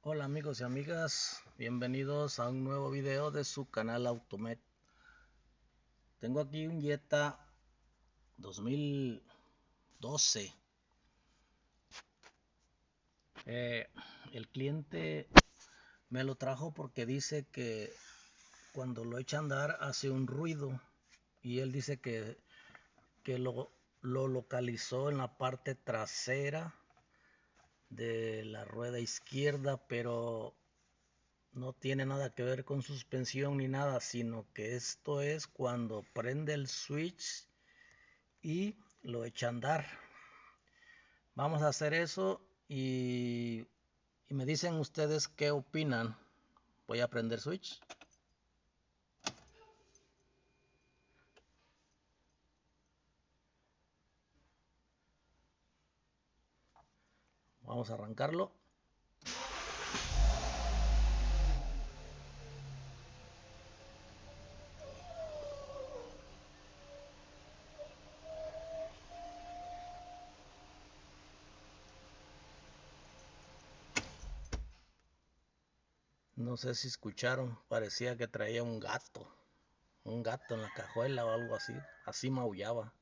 Hola amigos y amigas, bienvenidos a un nuevo video de su canal Automet. Tengo aquí un Jetta 2012. El cliente me lo trajo porque dice que cuando lo echa a andar hace un ruido y él dice que lo localizó en la parte trasera de la rueda izquierda, pero no tiene nada que ver con suspensión ni nada, sino que esto es cuando prende el switch y lo echa a andar. Vamos a hacer eso y me dicen ustedes qué opinan. Voy a prender switch. Vamos a arrancarlo. No sé si escucharon, parecía que traía un gato en la cajuela o algo así. Así maullaba.